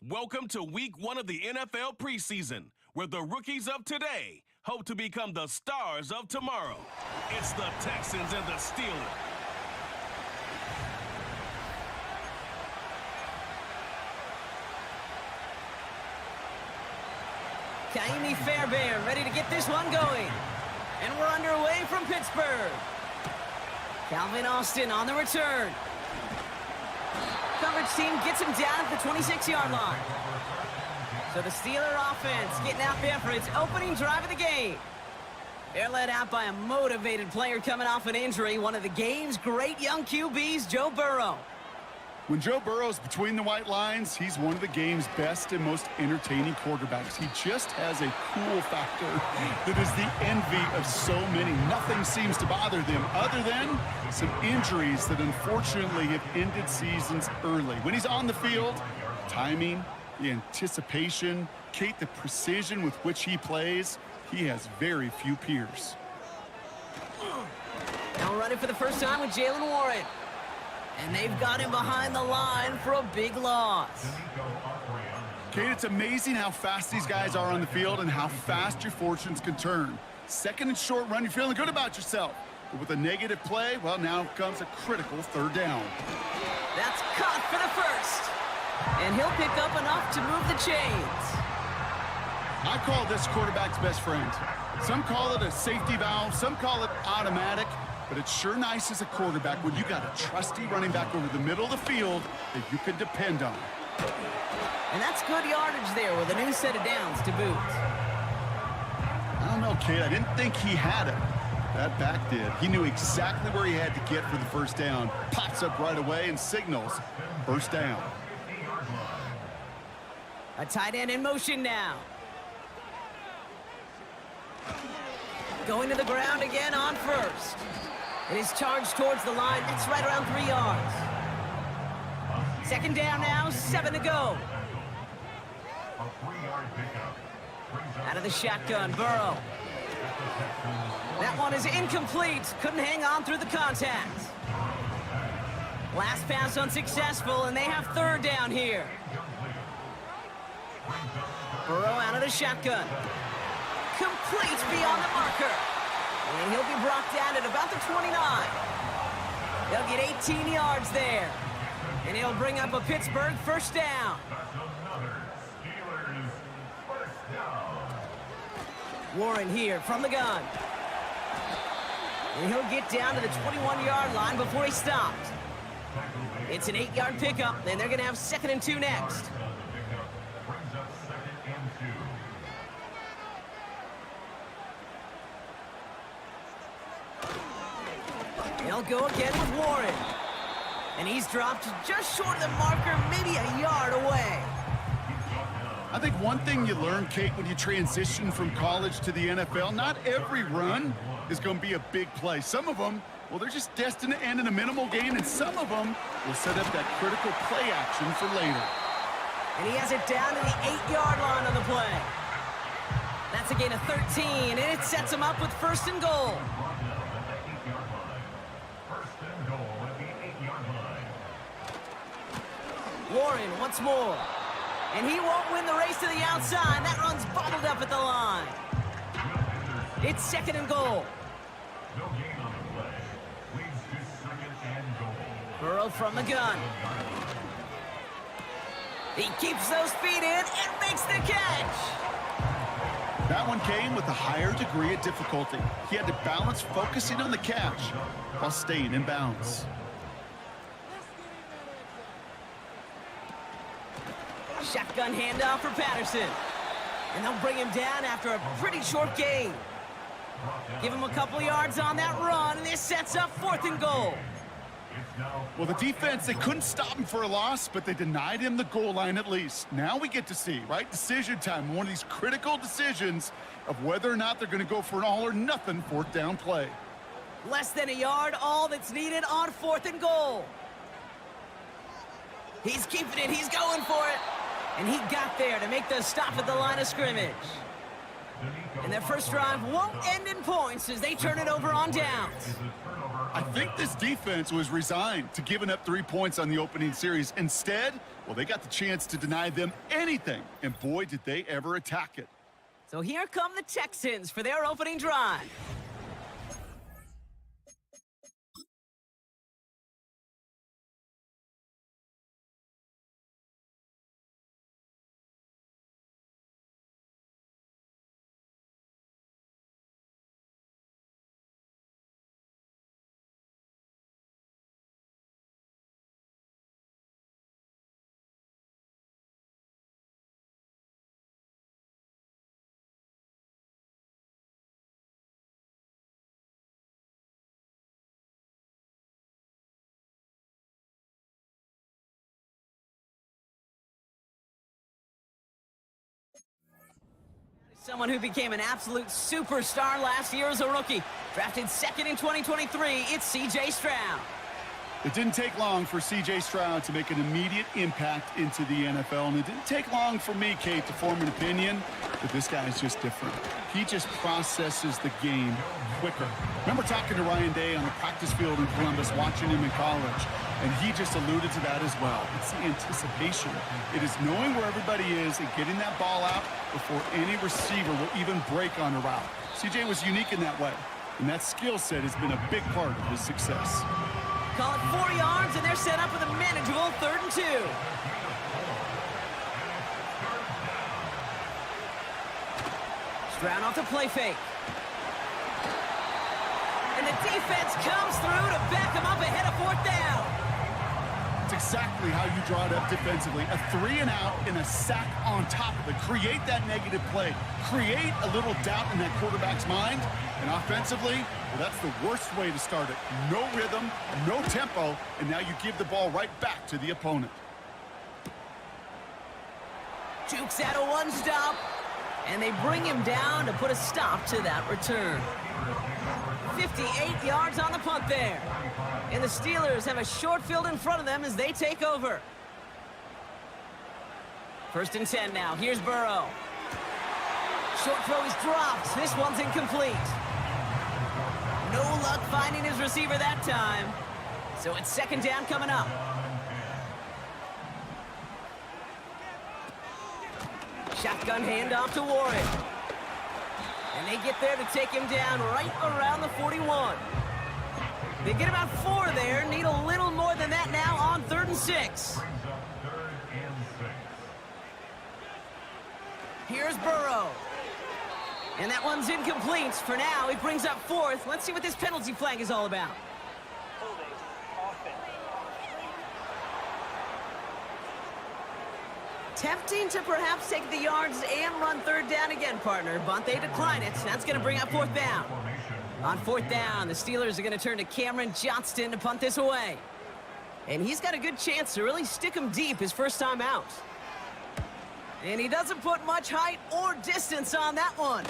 Welcome to week 1 of the NFL preseason, where the rookies of today hope to become the stars of tomorrow. It's the Texans and the Steelers. Ka'imi Fairbairn ready to get this one going. And we're underway from Pittsburgh. Calvin Austin on the return. Coverage team gets him down at the 26-yard line. So the Steeler offense getting out there for its opening drive of the game. They're led out by a motivated player coming off an injury, one of the game's great young QBs, Joe Burrow. When Joe Burrow's between the white lines, he's one of the game's best and most entertaining quarterbacks. He just has a cool factor that is the envy of so many. Nothing seems to bother them other than some injuries that unfortunately have ended seasons early. When he's on the field, timing, the anticipation, Kate, the precision with which he plays, he has very few peers. Now running for the first time with Jaylen Warren. And they've got him behind the line for a big loss. Kate, it's amazing how fast these guys are on the field and how fast your fortunes can turn. Second and short run, you're feeling good about yourself. But with a negative play, well, now comes a critical third down. That's caught for the first. And he'll pick up enough to move the chains. I call this quarterback's best friend. Some call it a safety valve, some call it automatic. But it's sure nice as a quarterback when you got a trusty running back over the middle of the field that you can depend on. And that's good yardage there with a new set of downs to boot. I don't know, kid. I didn't think he had it. That back did. He knew exactly where he had to get for the first down. Pops up right away and signals first down. A tight end in motion now. Going to the ground again on first. It is charged towards the line. It's right around 3 yards. Second down now, 7 to go. Out of the shotgun, Burrow. That one is incomplete. Couldn't hang on through the contact. Last pass unsuccessful, and they have third down here. Burrow out of the shotgun. Complete beyond the marker. And he'll be brought down at about the 29. They'll get 18 yards there. And he'll bring up a Pittsburgh first down. Warren here from the gun. And he'll get down to the 21-yard line before he stops. It's an 8-yard pickup, and they're going to have 2nd and 2 next. They'll go again with Warren. And he's dropped just short of the marker, maybe a yard away. I think one thing you learn, Kate, when you transition from college to the NFL, not every run is going to be a big play. Some of them, well, they're just destined to end in a minimal gain, and some of them will set up that critical play action for later. And he has it down to the 8-yard line on the play. That's a gain of 13, and it sets him up with 1st and goal. Warren once more. And he won't win the race to the outside. That run's bottled up at the line. It's 2nd and goal. Burrow from the gun. He keeps those feet in and makes the catch. That one came with a higher degree of difficulty. He had to balance focusing on the catch while staying in bounds. Shotgun handoff for Patterson. And they'll bring him down after a pretty short gain. Give him a couple yards on that run, and this sets up 4th and goal. Well, the defense, they couldn't stop him for a loss, but they denied him the goal line at least. Now we get to see, right? Decision time, one of these critical decisions of whether or not they're going to go for an all-or-nothing 4th down play. Less than a yard, all that's needed on 4th and goal. He's keeping it, he's going for it. And he got there to make the stop at the line of scrimmage. And their first drive won't end in points as they turn it over on downs. I think this defense was resigned to giving up 3 points on the opening series. Instead, well, they got the chance to deny them anything, and boy, did they ever attack it. So here come the Texans for their opening drive. Someone who became an absolute superstar last year as a rookie. Drafted second in 2023, it's C.J. Stroud. It didn't take long for C.J. Stroud to make an immediate impact into the NFL, and it didn't take long for me, Kate, to form an opinion that this guy is just different. He just processes the game quicker. Remember talking to Ryan Day on the practice field in Columbus, watching him in college, and he just alluded to that as well. It's the anticipation. It is knowing where everybody is and getting that ball out before any receiver will even break on a route. C.J. was unique in that way, and that skill set has been a big part of his success. Call it 4 yards, and they're set up with a manageable 3rd and 2. Stroud off the play fake. And the defense comes through to back him up ahead of 4th down. That's exactly how you draw it up defensively. A 3 and out and a sack on top of it. Create that negative play. Create a little doubt in that quarterback's mind. And offensively, well, that's the worst way to start it. No rhythm, no tempo, and now you give the ball right back to the opponent. Jukes out a 1-stop, and they bring him down to put a stop to that return. 58 yards on the punt there. And the Steelers have a short field in front of them as they take over. 1st and 10 now. Here's Burrow. Short throw is dropped. This one's incomplete. No luck finding his receiver that time. So it's 2nd down coming up. Shotgun handoff to Warren. And they get there to take him down right around the 41. They get about 4 there. Need a little more than that now on 3rd and 6. Here's Burrow. And that one's incomplete. For now, it brings up 4th. Let's see what this penalty flag is all about. Tempting to perhaps take the yards and run 3rd down again, partner, but they decline it. That's going to bring up 4th down. On 4th down, the Steelers are going to turn to Cameron Johnston to punt this away. And he's got a good chance to really stick him deep his first time out. And he doesn't put much height or distance on that one.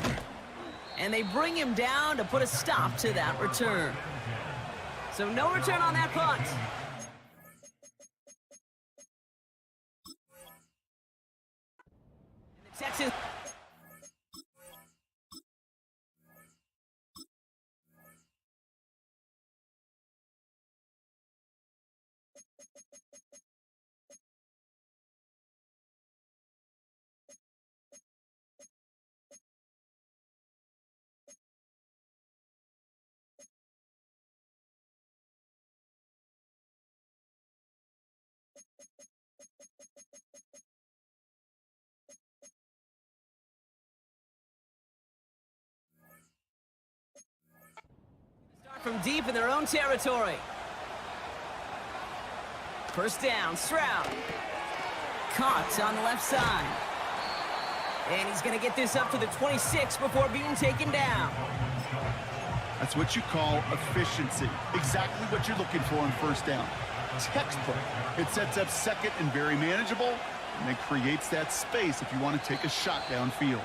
And they bring him down to put a stop to that return. So no return on that punt. The Texans... from deep in their own territory. 1st down, Stroud. Caught on the left side. And he's going to get this up to the 26 before being taken down. That's what you call efficiency. Exactly what you're looking for on 1st down. Textbook. It sets up 2nd and very manageable, and it creates that space if you want to take a shot downfield.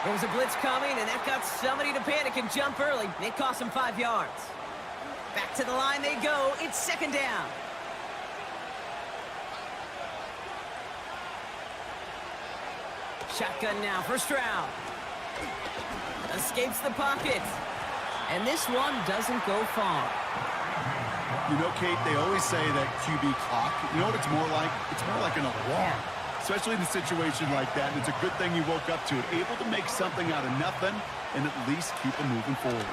There was a blitz coming, and that got somebody to panic and jump early. It cost them 5 yards. Back to the line they go. It's 2nd down. Shotgun now, first round. Escapes the pocket. And this one doesn't go far. You know, Kate, they always say that QB clock, you know what it's more like? It's more like an alarm, especially in a situation like that. And it's a good thing you woke up to it, able to make something out of nothing and at least keep them moving forward.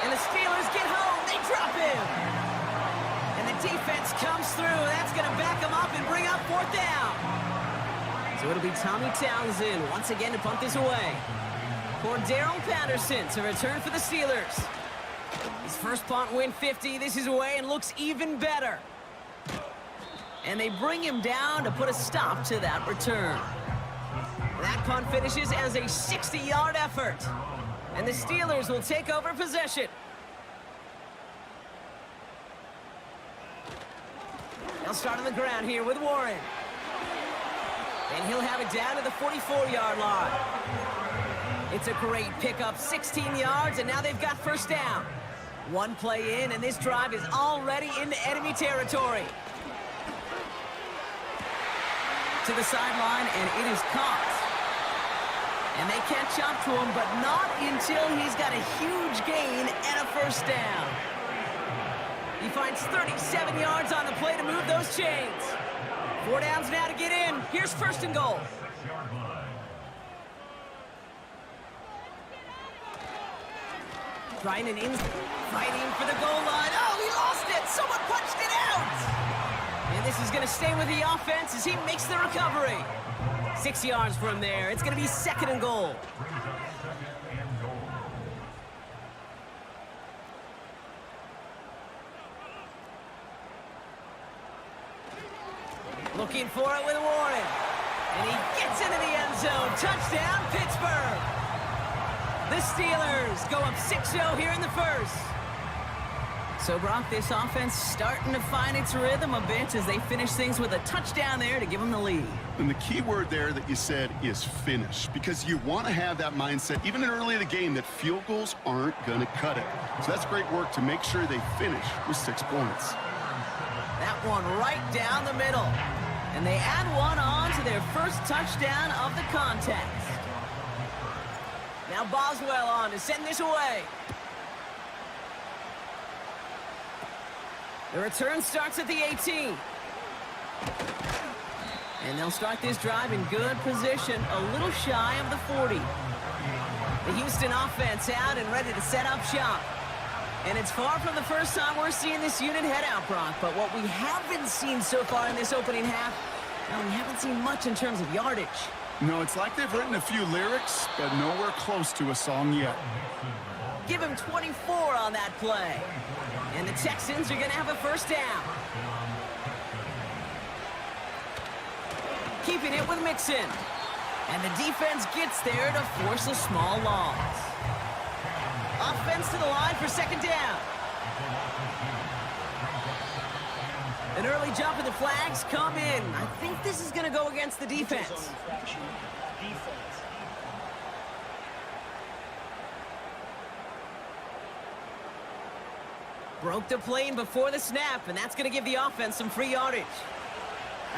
And the Steelers get home. They drop him. And the defense comes through. That's going to back them up and bring up fourth down. So it'll be Tommy Townsend once again to punt this away. For Darrell Patterson to return for the Steelers. His first punt win 50. This is away and looks even better. And they bring him down to put a stop to that return. That punt finishes as a 60-yard effort. And the Steelers will take over possession. They'll start on the ground here with Warren. And he'll have it down to the 44-yard line. It's a great pickup, 16 yards, and now they've got first down. One play in, and this drive is already into enemy territory. To the sideline, and it is caught. And they catch up to him, but not until he's got a huge gain and a first down. He finds 37 yards on the play to move those chains. 4 downs now to get in. Here's first and goal. Fighting for the goal line. Oh, he lost it. Someone punched it out. And this is going to stay with the offense as he makes the recovery. 6 yards from there. It's going to be second and goal. Looking for it with Warren. And he gets into the end zone. Touchdown, Pittsburgh. The Steelers go up 6-0 here in the first. So, Brock, this offense starting to find its rhythm a bit as they finish things with a touchdown there to give them the lead. And the key word there that you said is finish, because you want to have that mindset, even in early in the game, that field goals aren't going to cut it. So that's great work to make sure they finish with 6 points. That one right down the middle. And they add one on to their first touchdown of the contest. Now Boswell on to send this away. The return starts at the 18. And they'll start this drive in good position, a little shy of the 40. The Houston offense out and ready to set up shop. And it's far from the first time we're seeing this unit head out, Brock. But what we haven't seen so far in this opening half, well, we haven't seen much in terms of yardage. No, it's like they've written a few lyrics, but nowhere close to a song yet. Give him 24 on that play. And the Texans are going to have a first down. Keeping it with Mixon. And the defense gets there to force a small loss. Offense to the line for second down. An early jump and the flags come in. I think this is going to go against the defense. Broke the plane before the snap, and that's going to give the offense some free yardage.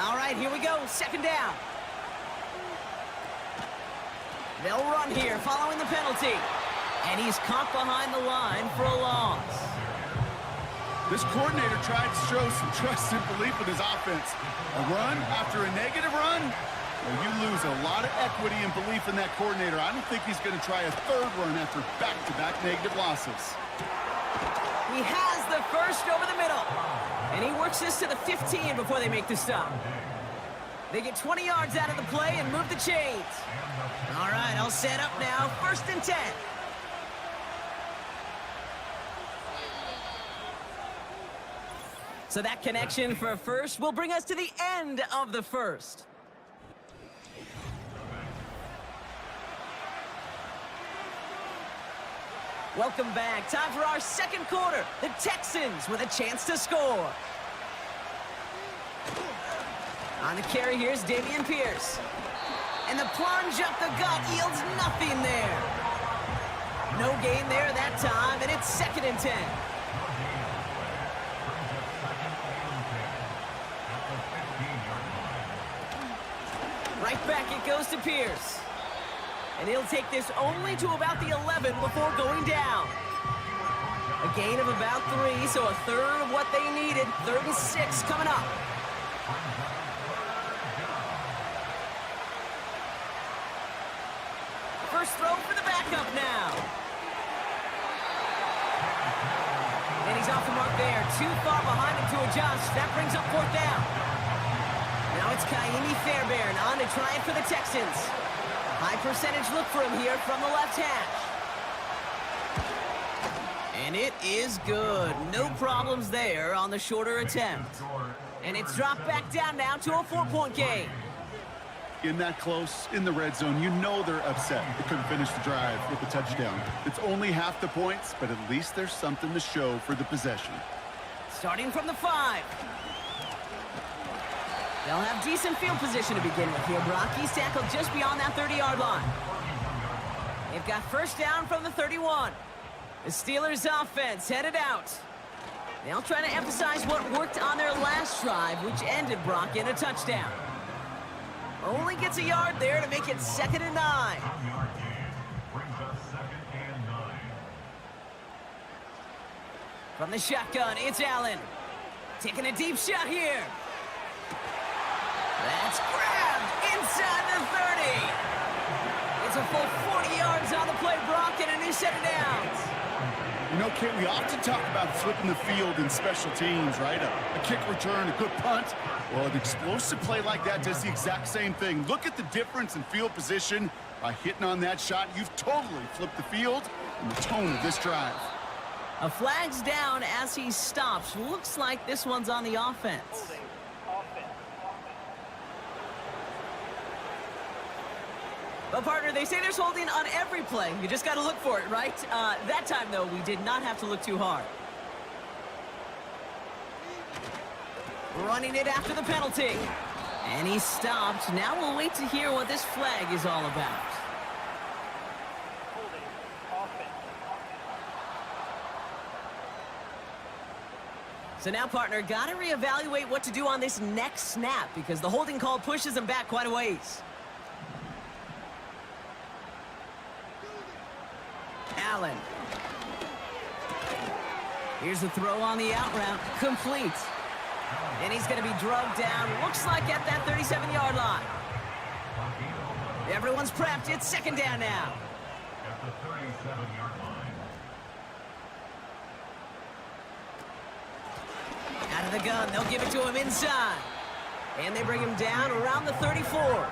All right, here we go. Second down. They'll run here following the penalty. And he's caught behind the line for a loss. This coordinator tried to show some trust and belief in his offense. A run after a negative run? Well, you lose a lot of equity and belief in that coordinator. I don't think he's going to try a third run after back-to-back negative losses. He has the first over the middle. And he works this to the 15 before they make the stop. They get 20 yards out of the play and move the chains. All right, I'll set up now. First and 10. So that connection for a first will bring us to the end of the first. Welcome back. Time for our second quarter. The Texans with a chance to score. On the carry, here's Dameon Pierce. And the plunge up the gut yields nothing there. No gain there that time, and it's second and 10. Right back it goes to Pierce. And he'll take this only to about the 11 before going down. A gain of about 3, so a third of what they needed. 3rd and 6 coming up. First throw for the backup now. And he's off the mark there. Too far behind him to adjust. That brings up 4th down. Now it's Ka'imi Fairbairn on to try it for the Texans. High percentage look for him here from the left hash. And it is good. No problems there on the shorter attempt. And it's dropped back down now to a 4-point game. In that close, in the red zone, you know they're upset. They couldn't finish the drive with the touchdown. It's only half the points, but at least there's something to show for the possession. Starting from the 5. They'll have decent field position to begin with here. Brock, he's tackled just beyond that 30-yard line. They've got first down from the 31. The Steelers offense headed out. They'll try to emphasize what worked on their last drive, which ended Brock in a touchdown. Only gets a yard there to make it 2nd and 9. From the shotgun, it's Allen. Taking a deep shot here. That's grabbed inside the 30. It's a full 40 yards on the play, Brock, and a new set of downs. You know, Kate, we often talk about flipping the field in special teams, right? A kick return, a good punt. Well, an explosive play like that does the exact same thing. Look at the difference in field position. By hitting on that shot, you've totally flipped the field and the tone of this drive. A flag's down as he stops. Looks like this one's on the offense. Well, partner, they say there's holding on every play. You just got to look for it, right? That time, though, we did not have to look too hard. Running it after the penalty. And he stopped. Now we'll wait to hear what this flag is all about. So now, partner, got to reevaluate what to do on this next snap because the holding call pushes him back quite a ways. Allen. Here's the throw on the out route. Complete. And he's going to be drugged down. Looks like at that 37-yard line. Everyone's prepped. It's 2nd down now. At the 37-yard line. Out of the gun. They'll give it to him inside. And they bring him down around the 34.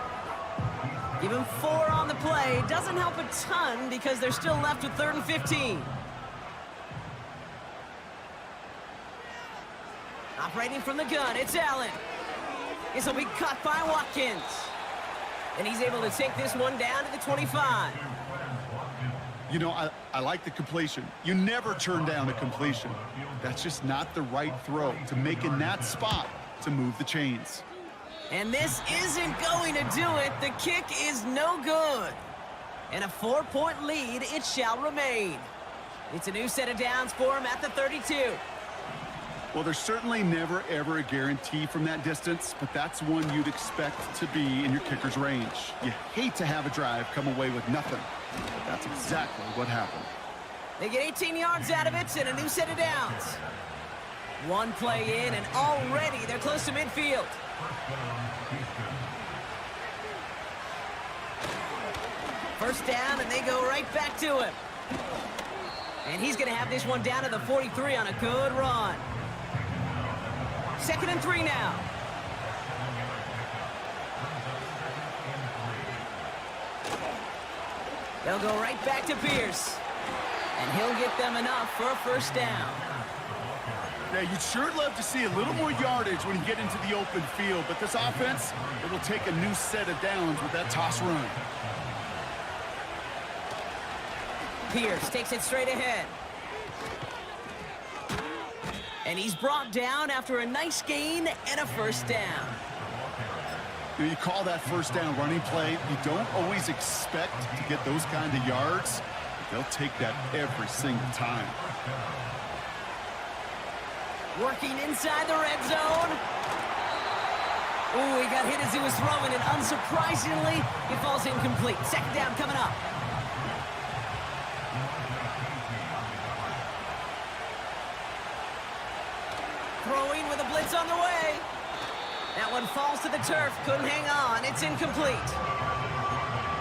Give him 4 on the play. Doesn't help a ton because they're still left with 3rd and 15. Operating from the gun, it's Allen. This will be cut by Watkins. And he's able to take this one down to the 25. You know, I like the completion. You never turn down a completion. That's just not the right throw to make in that spot to move the chains. And this isn't going to do it. The kick is no good. And a 4-point lead, it shall remain. It's a new set of downs for him at the 32. Well, there's certainly never, ever a guarantee from that distance, but that's one you'd expect to be in your kicker's range. You hate to have a drive come away with nothing. But that's exactly what happened. They get 18 yards out of it and a new set of downs. One play in, and already they're close to midfield. First down, and they go right back to him. And he's going to have this one down to the 43 on a good run. 2nd and 3 now. They'll go right back to Pierce. And he'll get them enough for a first down. Yeah, you'd sure love to see a little more yardage when you get into the open field, but this offense, it will take a new set of downs with that toss run. Pierce takes it straight ahead. And he's brought down after a nice gain and a first down. You call that first down running play. You don't always expect to get those kind of yards. They'll take that every single time. Working inside the red zone. Ooh, he got hit as he was throwing, and unsurprisingly, it falls incomplete. Second down coming up. Throwing with a blitz on the way. That one falls to the turf. Couldn't hang on. It's incomplete.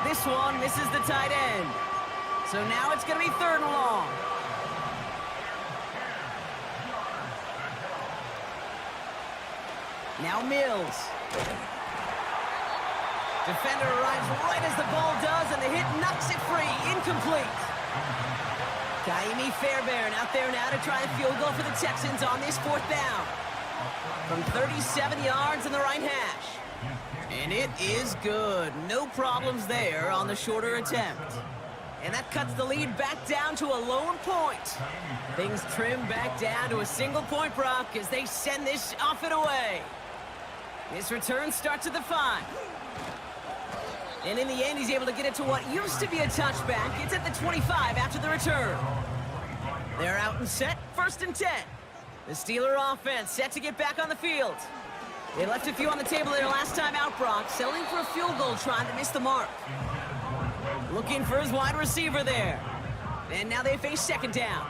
This one misses the tight end. So now it's going to be 3rd and long. Now Mills. Defender arrives right as the ball does, and the hit knocks it free. Incomplete. Kaimi Fairbairn out there now to try a field goal for the Texans on this 4th down. From 37 yards in the right hash. And it is good. No problems there on the shorter attempt. And that cuts the lead back down to a lone point. Things trim back down to a single point, Brock, as they send this off and away. This return starts at the 5. And in the end, he's able to get it to what used to be a touchback. It's at the 25 after the return. They're out and set, 1st and 10. The Steeler offense set to get back on the field. They left a few on the table their last time out, Brock, settling for a field goal, trying to miss the mark. Looking for his wide receiver there. And now they face 2nd down.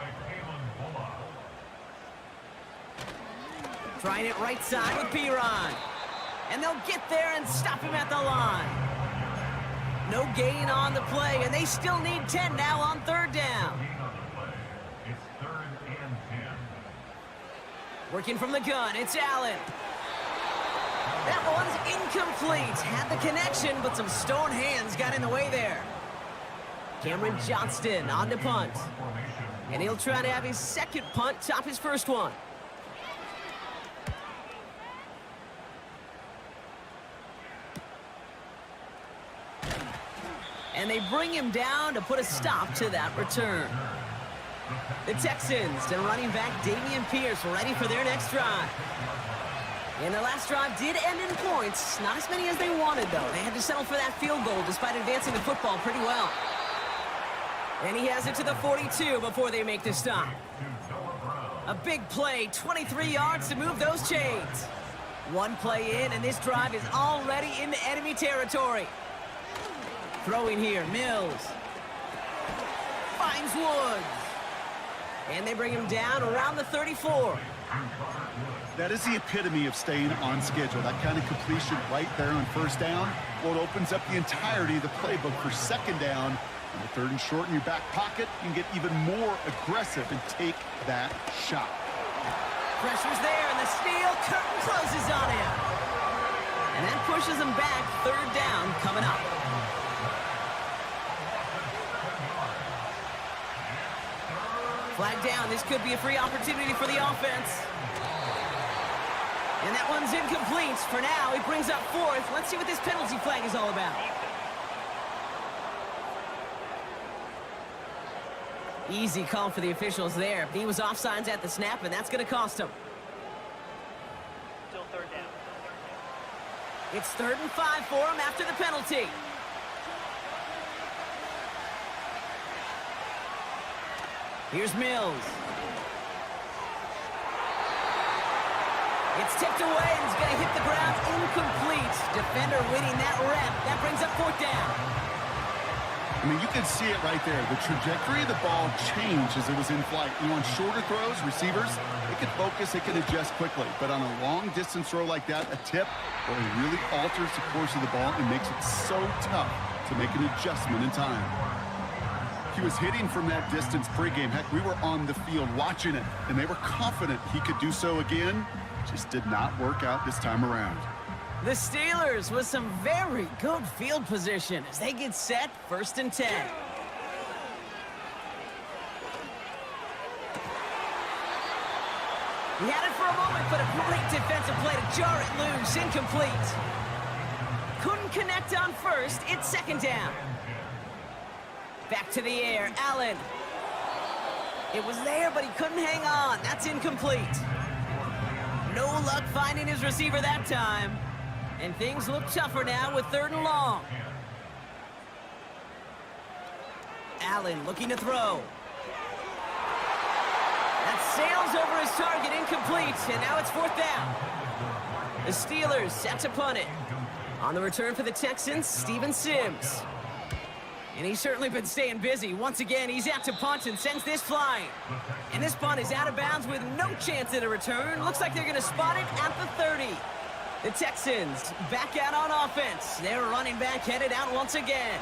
Trying it right side with Piron. And they'll get there and stop him at the line. No gain on the play, and they still need 10 now on 3rd down. It's 3rd and 10. Working from the gun, it's Allen. That one's incomplete. Had the connection, but some stone hands got in the way there. Cameron Johnston on to punt. And he'll try to have his 2nd punt top his 1st one. And they bring him down to put a stop to that return. The Texans and running back Dameon Pierce ready for their next drive. And their last drive did end in points. Not as many as they wanted, though. They had to settle for that field goal despite advancing the football pretty well. And he has it to the 42 before they make the stop. A big play, 23 yards to move those chains. One play in, and this drive is already into enemy territory. Throwing here, Mills. Finds Woods. And they bring him down around the 34. That is the epitome of staying on schedule. That kind of completion right there on 1st down. Well, it opens up the entirety of the playbook for 2nd down. And the 3rd and short in your back pocket, you can get even more aggressive and take that shot. Pressure's there, and the steel curtain closes on him. And that pushes him back. 3rd down coming up. Flag down. This could be a free opportunity for the offense. And that one's incomplete. For now, he brings up 4th. Let's see what this penalty flag is all about. Easy call for the officials there. He was offsides at the snap, and that's going to cost him. Still 3rd down. It's 3rd and 5 for him after the penalty. Here's Mills. It's tipped away, and it's going to hit the ground incomplete. Defender winning that rep. That brings up 4th down. I mean, you can see it right there. The trajectory of the ball changed as it was in flight. You know, on shorter throws, receivers, they can focus, they can adjust quickly. But on a long-distance throw like that, a tip, well, it really alters the course of the ball and makes it so tough to make an adjustment in time. He was hitting from that distance pregame. Heck, we were on the field watching it, and they were confident he could do so again. Just did not work out this time around. The Steelers with some very good field position as they get set, 1st and 10. He had it for a moment, but a great defensive play to jar it loose, incomplete. Couldn't connect on 1st, it's 2nd down. Back to the air, Allen. It was there, but he couldn't hang on. That's incomplete. No luck finding his receiver that time. And things look tougher now with 3rd and long. Allen looking to throw. That sails over his target, incomplete, and now it's 4th down. The Steelers set to punt it. On the return for the Texans, Steven Sims. And he's certainly been staying busy. Once again, he's out to punt and sends this flying. And this punt is out of bounds with no chance at a return. Looks like they're going to spot it at the 30. The Texans back out on offense. Their running back headed out once again.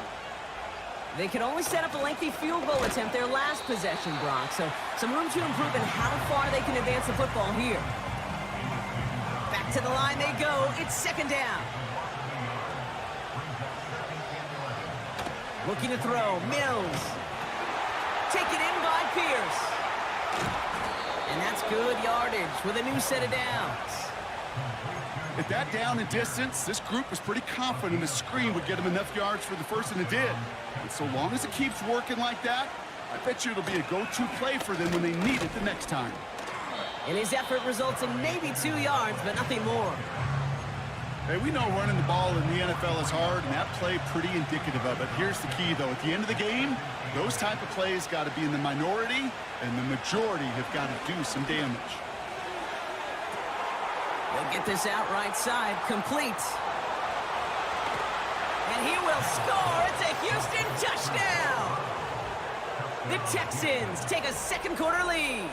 They could only set up a lengthy field goal attempt their last possession, Brock. So some room to improve in how far they can advance the football here. Back to the line they go. It's second down. Looking to throw. Mills. Taken in by Pierce. And that's good yardage with a new set of downs. At that down and distance, this group was pretty confident a screen would get them enough yards for the first, and it did. And so long as it keeps working like that, I bet you it'll be a go-to play for them when they need it the next time. And his effort results in maybe 2 yards, but nothing more. Hey, we know running the ball in the NFL is hard, and that play pretty indicative of it. Here's the key, though. At the end of the game, those type of plays got to be in the minority, and the majority have got to do some damage. They'll get this out right side, complete. And he will score. It's a Houston touchdown. The Texans take a second quarter lead.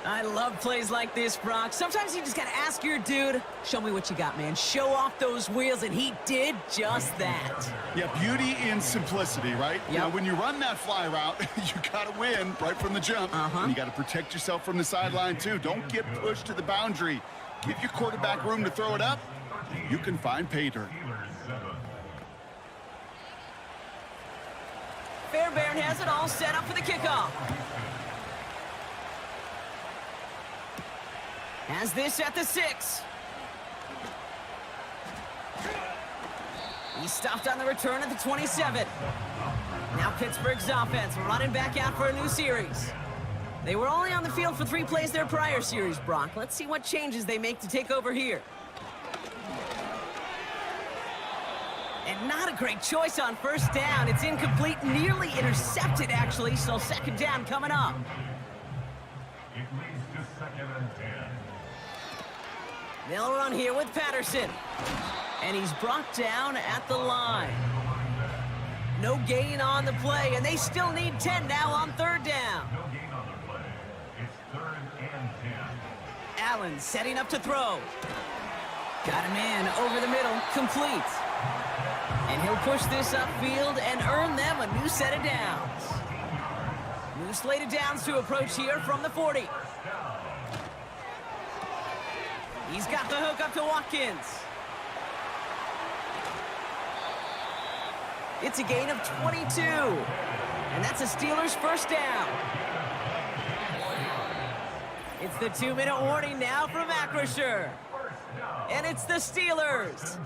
I love plays like this, Brock. Sometimes you just got to ask your dude, show me what you got, man. Show off those wheels, and he did just that. Yeah, beauty in simplicity, right? Yep. Now, when you run that fly route, you got to win right from the jump. And you got to protect yourself from the sideline, too. Don't get pushed to the boundary. Give your quarterback room to throw it up. You can find pay dirt. Fairbairn has it all set up for the kickoff. Has this at the 6. He stopped on the return at the 27. Now Pittsburgh's offense running back out for a new series. They were only on the field for 3 plays their prior series, Brock. Let's see what changes they make to take over here. And not a great choice on first down. It's incomplete, nearly intercepted, actually, so second down coming up. It leads to second and 10. They'll run here with Patterson. And he's brought down at the line. No gain on the play, and they still need 10 now on third down. No gain on the play. It's third and 10. Allen setting up to throw. Got him in over the middle, complete. And he'll push this upfield and earn them a new set of downs. New slate of downs to approach here from the 40. He's got the hook up to Watkins. It's a gain of 22. And that's a Steelers first down. It's the 2-minute warning now from Acrisure. And it's the Steelers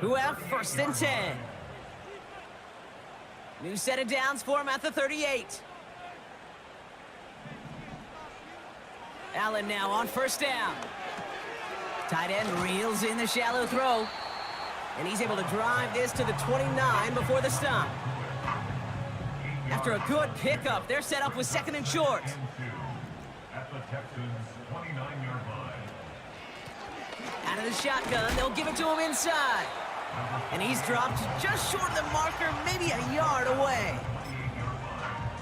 who have first and 10. New set of downs for him at the 38. Allen now on first down. Tight end reels in the shallow throw. And he's able to drive this to the 29 before the stop. After a good pickup, they're set up with second and short. At the Texans' 29-yard line. Out of the shotgun, they'll give it to him inside. And he's dropped just short of the marker, maybe a yard away.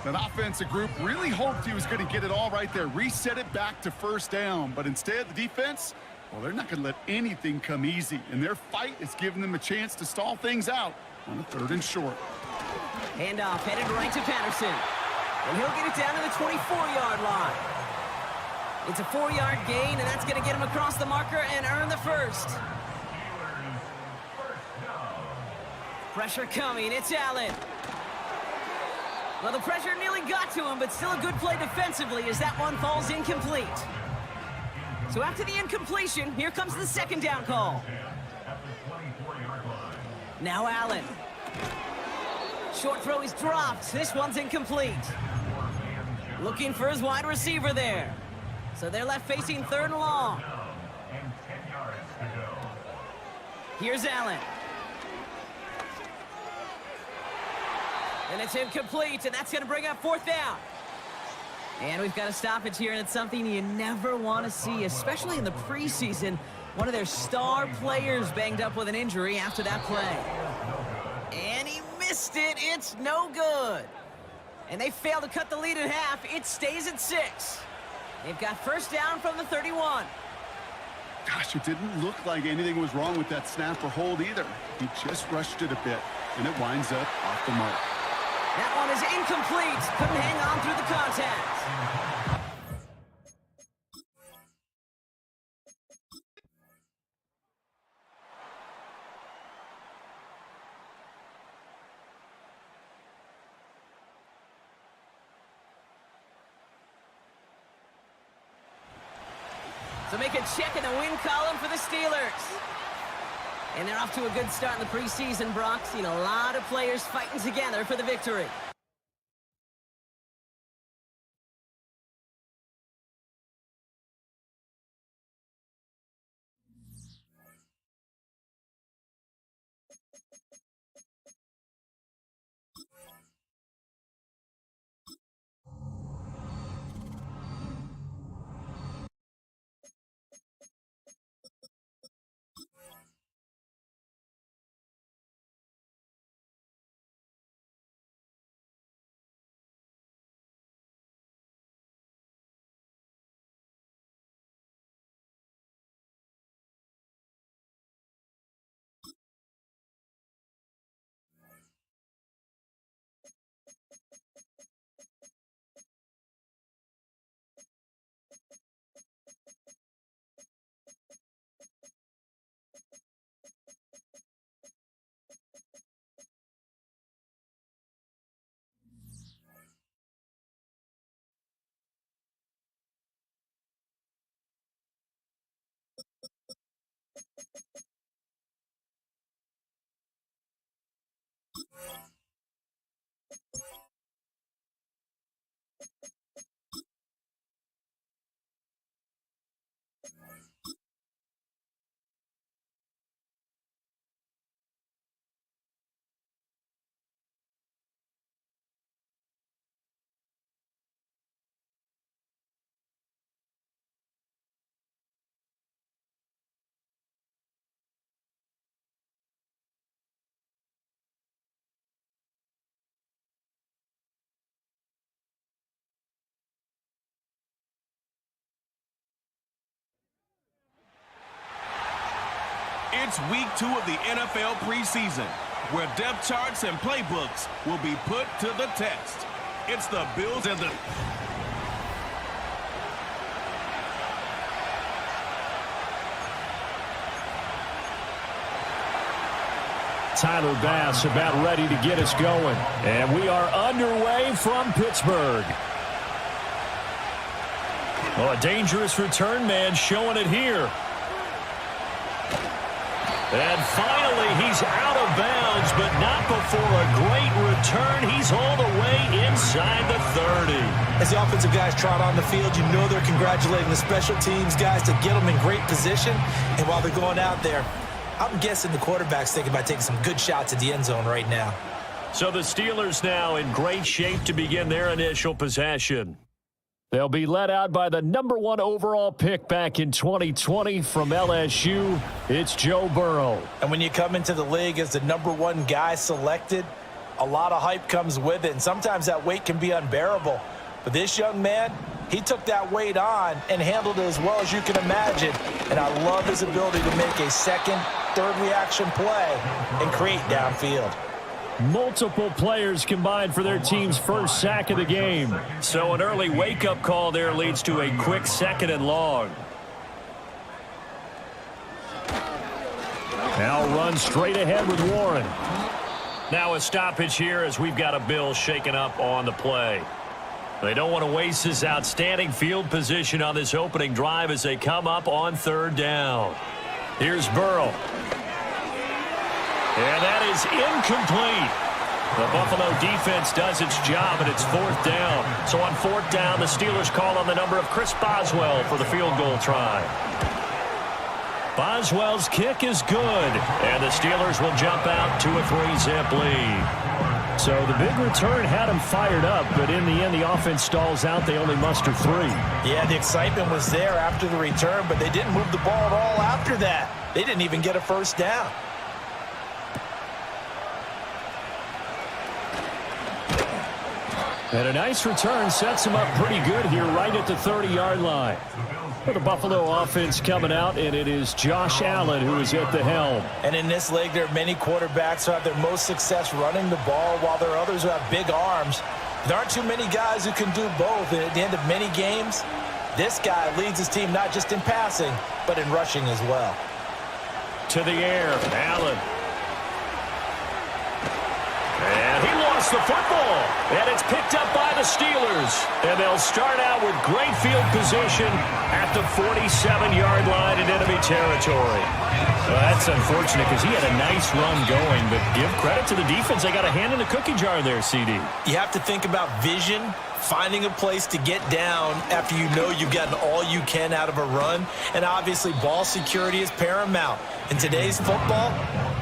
That offensive group really hoped he was going to get it all right there, reset it back to first down. But instead, the defense, well, they're not going to let anything come easy. And their fight is giving them a chance to stall things out on a third and short. Handoff headed right to Patterson. And he'll get it down to the 24-yard line. It's a 4-yard gain, and that's going to get him across the marker and earn the first. Pressure coming. It's Allen. Well, the pressure nearly got to him, but still a good play defensively as that one falls incomplete. So after the incompletion, here comes the second down call. Now Allen. Short throw is dropped. This one's incomplete. Looking for his wide receiver there. So they're left facing third and long. Here's Allen. And it's incomplete, and that's going to bring up fourth down. And we've got a stoppage here, and it's something you never want to see, especially in the preseason. One of their star players banged up with an injury after that play. And he missed it. It's no good. And they fail to cut the lead in half. It stays at 6. They've got first down from the 31. Gosh, it didn't look like anything was wrong with that snap or hold either. He just rushed it a bit, and it winds up off the mark. That one is incomplete. Couldn't hang on through the contact. So make a check in the win column for the Steelers. And they're off to a good start in the preseason, Brock. Seen a lot of players fighting together for the victory. It's week 2 of the NFL preseason, where depth charts and playbooks will be put to the test. It's the Bills and the... Tyler Bass about ready to get us going. And we are underway from Pittsburgh. Oh, a dangerous return man showing it here. And finally, he's out of bounds, but not before a great return. He's all the way inside the 30. As the offensive guys trot on the field, you know they're congratulating the special teams guys to get them in great position. And while they're going out there, I'm guessing the quarterback's thinking about taking some good shots at the end zone right now. So the Steelers now in great shape to begin their initial possession. They'll be led out by the #1 overall pick back in 2020 from LSU. It's Joe Burrow. And when you come into the league as the #1 guy selected, a lot of hype comes with it. And sometimes that weight can be unbearable. But this young man, he took that weight on and handled it as well as you can imagine. And I love his ability to make a second, third reaction play and create downfield. Multiple players combined for their team's first sack of the game. So an early wake-up call there leads to a quick 2nd and long. Now run straight ahead with Warren. Now a stoppage here as we've got a Bill shaken up on the play. They don't want to waste this outstanding field position on this opening drive as they come up on 3rd down. Here's Burrow. And that is incomplete. The Buffalo defense does its job, and it's 4th down. So on 4th down, the Steelers call on the number of Chris Boswell for the field goal try. Boswell's kick is good, and the Steelers will jump out to a 3-zip lead. So the big return had him fired up, but in the end, the offense stalls out. They only muster 3. Yeah, the excitement was there after the return, but they didn't move the ball at all after that. They didn't even get a first down. And a nice return sets him up pretty good here right at the 30-yard line. For the Buffalo offense coming out, and it is Josh Allen who is at the helm. And in this league, there are many quarterbacks who have their most success running the ball, while there are others who have big arms. There aren't too many guys who can do both, and at the end of many games, this guy leads his team not just in passing, but in rushing as well. To the air, Allen. And he lost the football. And it's picked up by the Steelers. And they'll start out with great field position at the 47-yard line in enemy territory. Well, that's unfortunate because he had a nice run going, but give credit to the defense. They got a hand in the cookie jar there, CD. You have to think about vision, finding a place to get down after you know you've gotten all you can out of a run. And obviously, ball security is paramount. In today's football,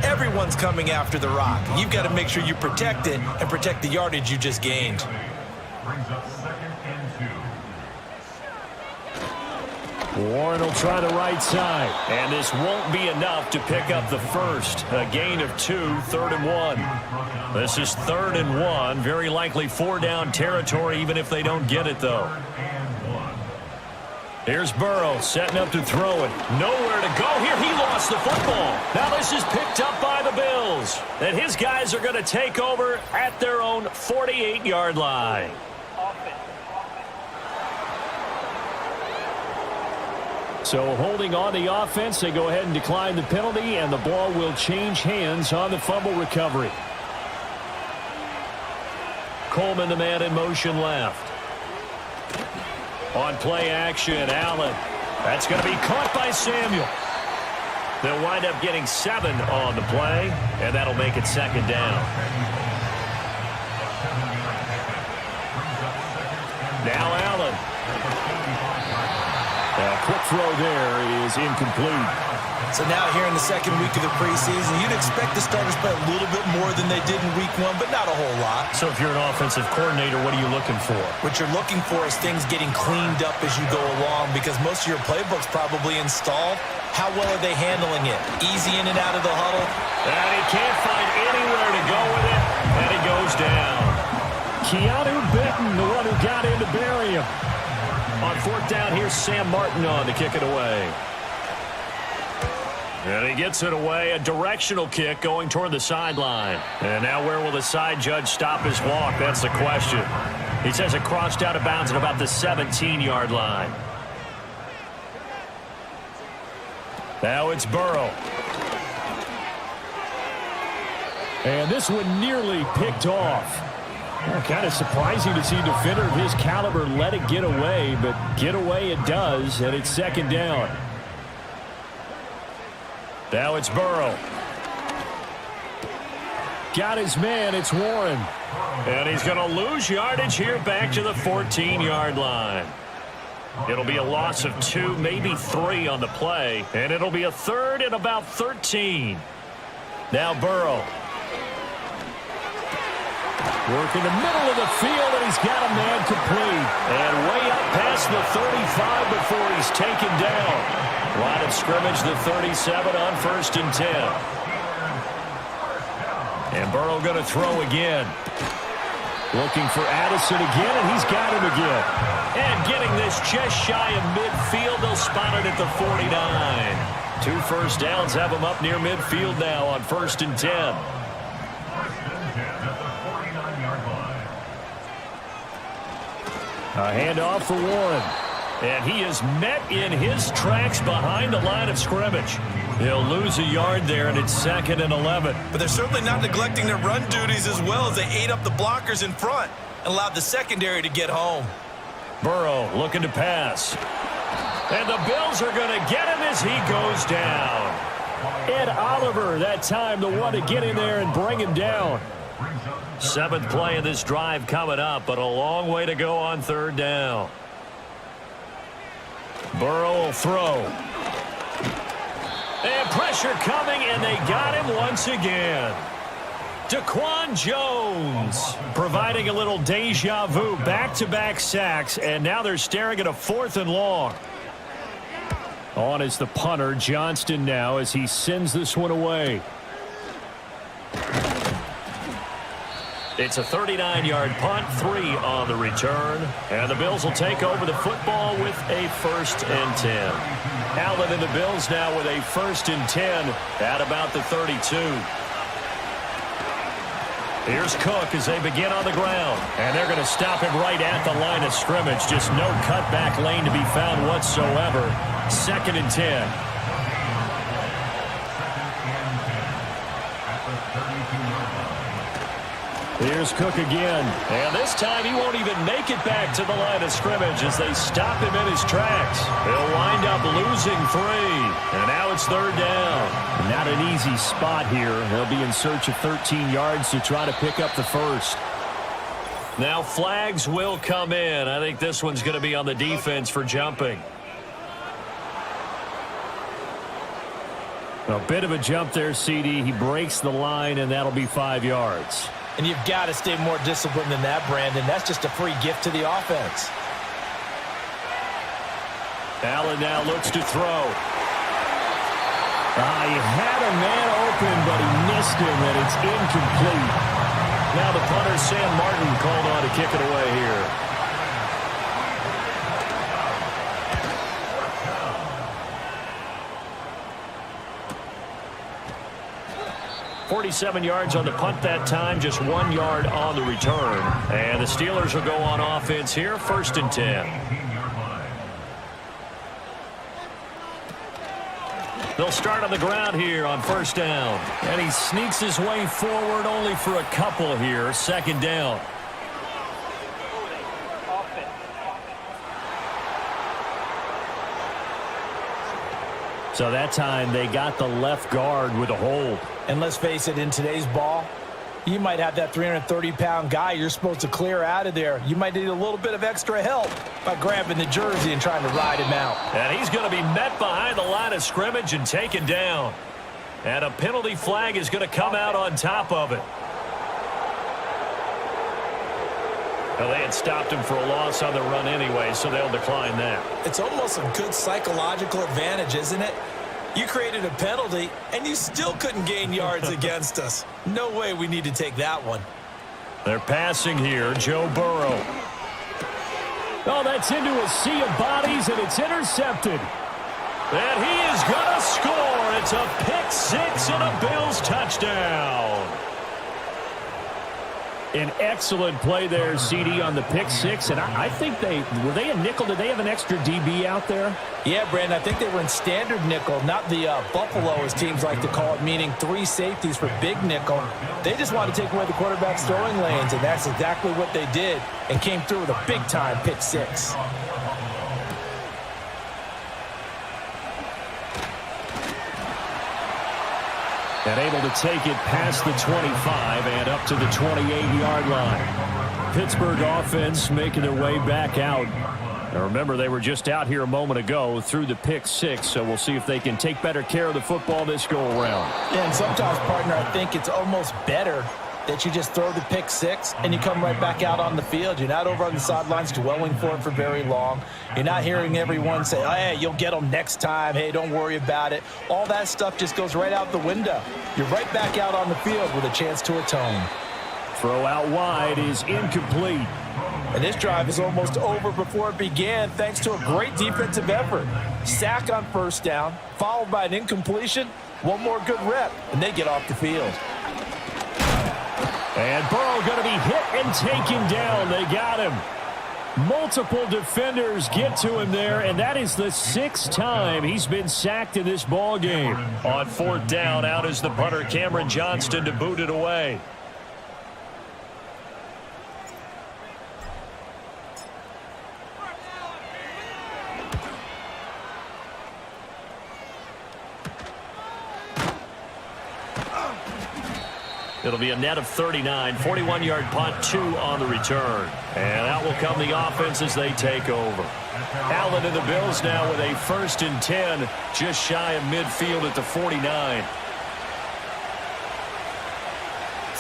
everyone's coming after the rock. You've got to make sure you protect it and protect the yardage you just gained. Brings up 2nd and 2. Warren will try the right side. And this won't be enough to pick up the first. A gain of 2, 3rd and 1. This is 3rd and 1. Very likely 4-down territory, even if they don't get it, though. Here's Burrow setting up to throw it. Nowhere to go here. He lost the football. Now this is picked up by the Bills. And his guys are going to take over at their own 48-yard line. So holding on the offense, they go ahead and decline the penalty, and the ball will change hands on the fumble recovery. Coleman, the man in motion left. On play action, Allen. That's going to be caught by Samuel. They'll wind up getting 7 on the play, and that'll make it 2nd down. Now Allen. A quick throw there is incomplete. So now here in the 2nd week of the preseason, you'd expect the starters to play a little bit more than they did in week 1, but not a whole lot. So if you're an offensive coordinator, what are you looking for? What you're looking for is things getting cleaned up as you go along, because most of your playbook's probably installed. How well are they handling it? Easy in and out of the huddle. And he can't find anywhere to go with it, and he goes down. Keanu Benton, the one who got in to bury him. On 4th down, here's Sam Martin on to kick it away. And he gets it away, a directional kick going toward the sideline. And now where will the side judge stop his walk? That's the question. He says it crossed out of bounds at about the 17-yard line. Now it's Burrow. And this one nearly picked off. Well, kind of surprising to see a defender of his caliber let it get away, but get away it does, and it's 2nd down. Now it's Burrow. Got his man, it's Warren. And he's going to lose yardage here back to the 14-yard line. It'll be a loss of 2, maybe 3 on the play, and it'll be a 3rd and about 13. Now Burrow. Working the middle of the field, and he's got a man complete. And way up past the 35 before he's taken down. Line of scrimmage, the 37 on 1st and 10. And Burrow going to throw again. Looking for Addison again, and he's got him again. And getting this just shy of midfield, they'll spot it at the 49. 2 first downs have him up near midfield now on 1st and 10. A handoff for Warren. And he is met in his tracks behind the line of scrimmage. He'll lose a yard there, and it's 2nd and 11. But they're certainly not neglecting their run duties as well, as they ate up the blockers in front and allowed the secondary to get home. Burrow looking to pass. And the Bills are going to get him as he goes down. Ed Oliver, that time, the one to get in there and bring him down. 7th play of this drive coming up, but a long way to go on 3rd down. Burrow will throw. And pressure coming, and they got him once again. Daquan Jones providing a little deja vu, back-to-back sacks, and now they're staring at a 4th and long. On is the punter, Johnston, now as he sends this one away. It's a 39-yard punt, 3 on the return, and the Bills will take over the football with a 1st and 10. Allen and the Bills now with a 1st and 10 at about the 32. Here's Cook as they begin on the ground. And they're going to stop him right at the line of scrimmage. Just no cutback lane to be found whatsoever. 2nd and 10. Here's Cook again. And this time he won't even make it back to the line of scrimmage as they stop him in his tracks. He'll wind up losing 3. And now it's 3rd down. Not an easy spot here. They'll be in search of 13 yards to try to pick up the 1st. Now flags will come in. I think this one's going to be on the defense for jumping. A bit of a jump there, CD. He breaks the line, and that'll be 5 yards. And you've got to stay more disciplined than that, Brandon. That's just a free gift to the offense. Allen now looks to throw. He had a man open, but he missed him, and it's incomplete. Now the punter, Sam Martin, called on to kick it away here. 47 yards on the punt that time, just 1 yard on the return. And the Steelers will go on offense here, 1st and 10. They'll start on the ground here on 1st down. And he sneaks his way forward only for a couple here, 2nd down. So that time they got the left guard with a hold. And let's face it, in today's ball, you might have that 330-pound guy you're supposed to clear out of there. You might need a little bit of extra help by grabbing the jersey and trying to ride him out. And he's going to be met behind the line of scrimmage and taken down. And a penalty flag is going to come out on top of it. Well, they had stopped him for a loss on the run anyway, so they'll decline that. It's almost a good psychological advantage, isn't it? You created a penalty, and you still couldn't gain yards against us. No way we need to take that one. They're passing here, Joe Burrow. Oh, that's into a sea of bodies, and it's intercepted. And he is going to score. It's a pick-6 and a Bills touchdown. An excellent play there, CD, on the pick-6. And I think were they a nickel? Did they have an extra DB out there? Yeah, Brandon, I think they were in standard nickel, not the Buffalo, as teams like to call it, meaning 3 safeties for big nickel. They just wanted to take away the quarterback's throwing lanes, and that's exactly what they did, and came through with a big-time pick-6. And able to take it past the 25 and up to the 28-yard line. Pittsburgh offense making their way back out. Now remember, they were just out here a moment ago through the pick-6, so we'll see if they can take better care of the football this go-around. Yeah, and sometimes, partner, I think it's almost better that you just throw the pick-6 and you come right back out on the field. You're not over on the sidelines dwelling for it for very long. You're not hearing everyone say, oh, hey, you'll get them next time. Hey, don't worry about it. All that stuff just goes right out the window. You're right back out on the field with a chance to atone. Throw out wide is incomplete. And this drive is almost over before it began thanks to a great defensive effort. Sack on 1st down, followed by an incompletion. One more good rep, and they get off the field. And Burrow going to be hit and taken down. They got him. Multiple defenders get to him there, and that is the 6th time he's been sacked in this ball game. On 4th down, out is the punter, Cameron Johnston, to boot it away. It'll be a net of 39, 41-yard punt, 2 on the return. And out will come the offense as they take over. Allen and the Bills now with a 1st and 10, just shy of midfield at the 49.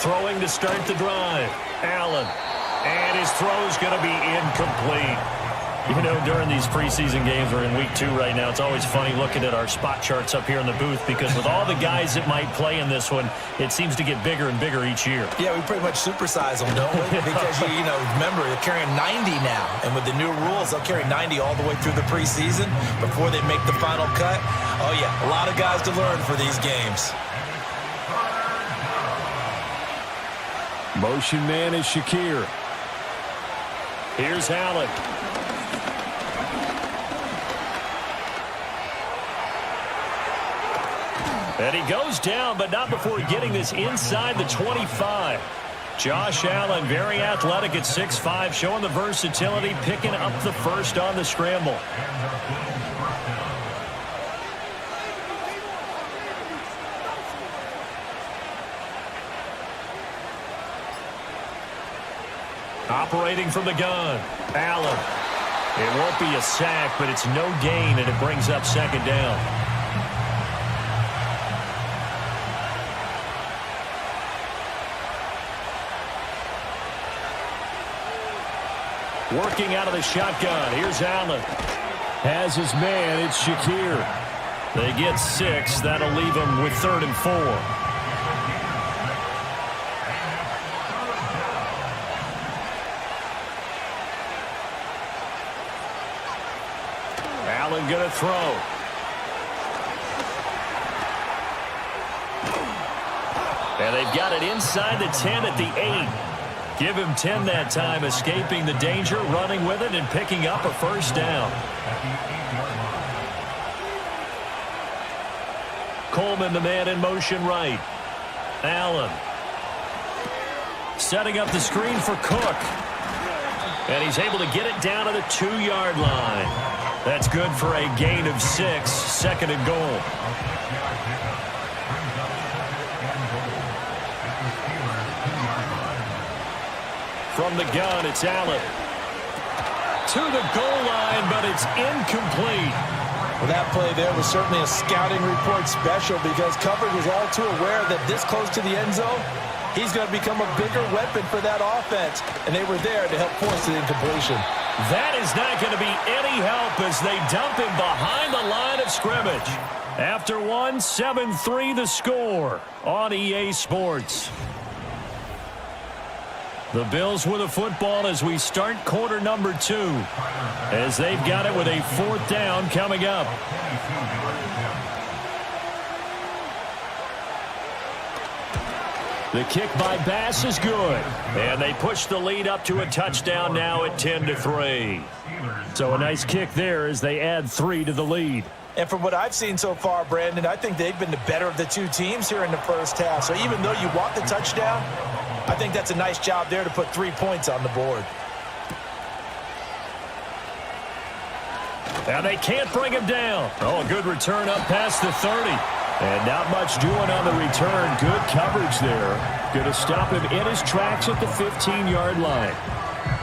throwing to start the drive. Allen. And his throw's going to be incomplete. You know, during these preseason games, we're in week 2 right now, it's always funny looking at our spot charts up here in the booth because with all the guys that might play in this one, it seems to get bigger and bigger each year. Yeah, we pretty much supersize them, don't we? Because, you know, remember, they're carrying 90 now. And with the new rules, they'll carry 90 all the way through the preseason before they make the final cut. Oh, yeah, a lot of guys to learn for these games. Motion man is Shakir. Here's Allen. And he goes down, but not before getting this inside the 25. Josh Allen, very athletic at 6'5", showing the versatility, picking up the first on the scramble. Operating from the gun, Allen. It won't be a sack, but it's no gain, and it brings up second down. Working out of the shotgun. Here's Allen. Has his man. It's Shakir. They get 6. That'll leave them with 3rd and 4. Allen going to throw. And they've got it inside the 10 at the 8. Give him 10 that time, escaping the danger, running with it, and picking up a first down. Coleman, the man in motion right. Allen. Setting up the screen for Cook. And he's able to get it down to the 2-yard line. That's good for a gain of 6, 2nd and goal. From the gun, it's Allen. To the goal line, but it's incomplete. Well, that play there was certainly a scouting report special because coverage was all too aware that this close to the end zone, he's going to become a bigger weapon for that offense, and they were there to help force the incompletion. That is not going to be any help as they dump him behind the line of scrimmage. After 7-3 the score on EA Sports. The Bills with a football as we start quarter number 2, as they've got it with a 4th down coming up. The kick by Bass is good, and they push the lead up to a touchdown now at 10-3. So a nice kick there as they add 3 to the lead. And from what I've seen so far, Brandon, I think they've been the better of the two teams here in the first half. So even though you want the touchdown, I think that's a nice job there to put 3 points on the board. And they can't bring him down. Oh, a good return up past the 30. And not much doing on the return. Good coverage there. Going to stop him in his tracks at the 15-yard line.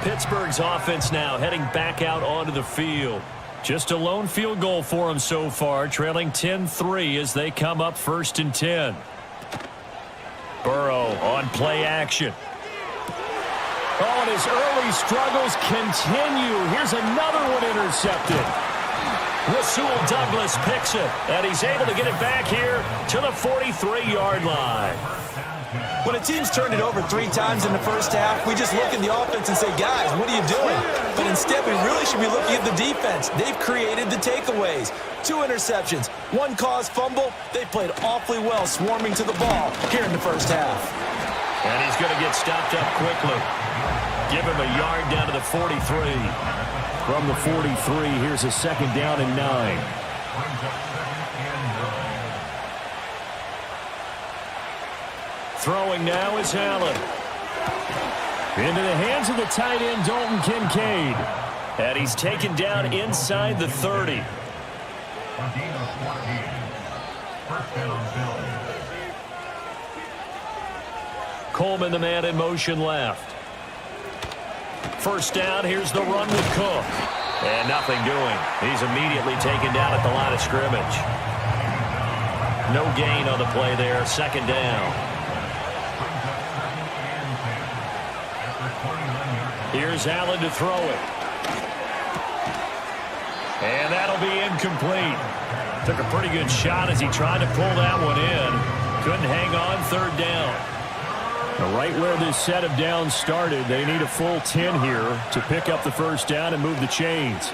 Pittsburgh's offense now heading back out onto the field. Just a lone field goal for them so far, trailing 10-3 as they come up 1st and 10. Burrow on play action. Oh, and his early struggles continue. Here's another one intercepted. Rasul Douglas picks it, and he's able to get it back here to the 43-yard line. When a team's turned it over 3 times in the first half, we just look at the offense and say, guys, what are you doing? But instead, we really should be looking at the defense. They've created the takeaways. 2 interceptions, 1 caused fumble. They played awfully well swarming to the ball here in the first half. And he's going to get stopped up quickly. Give him a yard down to the 43. From the 43, here's a 2nd down and 9. Throwing now is Allen. Into the hands of the tight end, Dalton Kincaid. And he's taken down inside the 30. Coleman, the man in motion left. First down, here's the run with Cook. And nothing doing. He's immediately taken down at the line of scrimmage. No gain on the play there, 2nd down. Here's Allen to throw it. And that'll be incomplete. Took a pretty good shot as he tried to pull that one in. Couldn't hang on, third down. Right where this set of downs started, they need a full 10 here to pick up the first down and move the chains.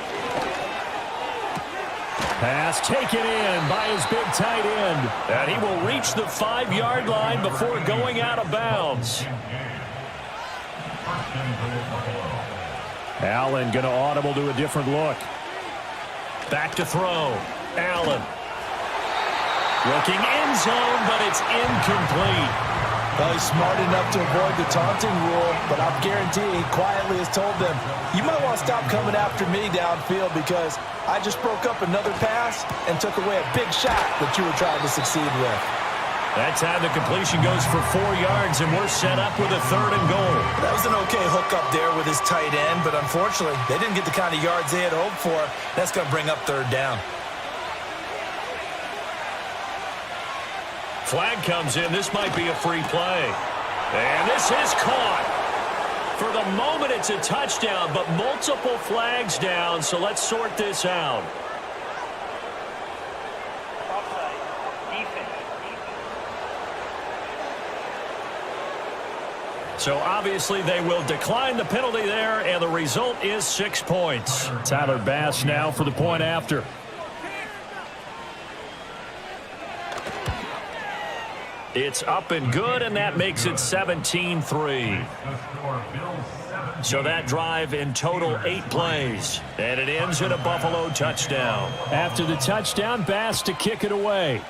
Pass taken in by his big tight end. And he will reach the 5-yard line before going out of bounds. Allen going to audible to a different look. Back to throw. Allen. Looking end zone, but it's incomplete. Well, he's smart enough to avoid the taunting rule, but I'm guaranteeing he quietly has told them, you might want to stop coming after me downfield because I just broke up another pass and took away a big shot that you were trying to succeed with. That time the completion goes for 4 yards, and we're set up with a 3rd and goal. That was an okay hook up there with his tight end, but unfortunately, they didn't get the kind of yards they had hoped for. That's going to bring up 3rd down. Flag comes in. This might be a free play. And this is caught. For the moment, it's a touchdown, but multiple flags down, so let's sort this out. So obviously they will decline the penalty there, and the result is 6 points. Tyler Bass now for the point after. It's up and good, and that makes it 17-3. So that drive in total 8 plays, and it ends in a Buffalo touchdown. After the touchdown, Bass to kick it away.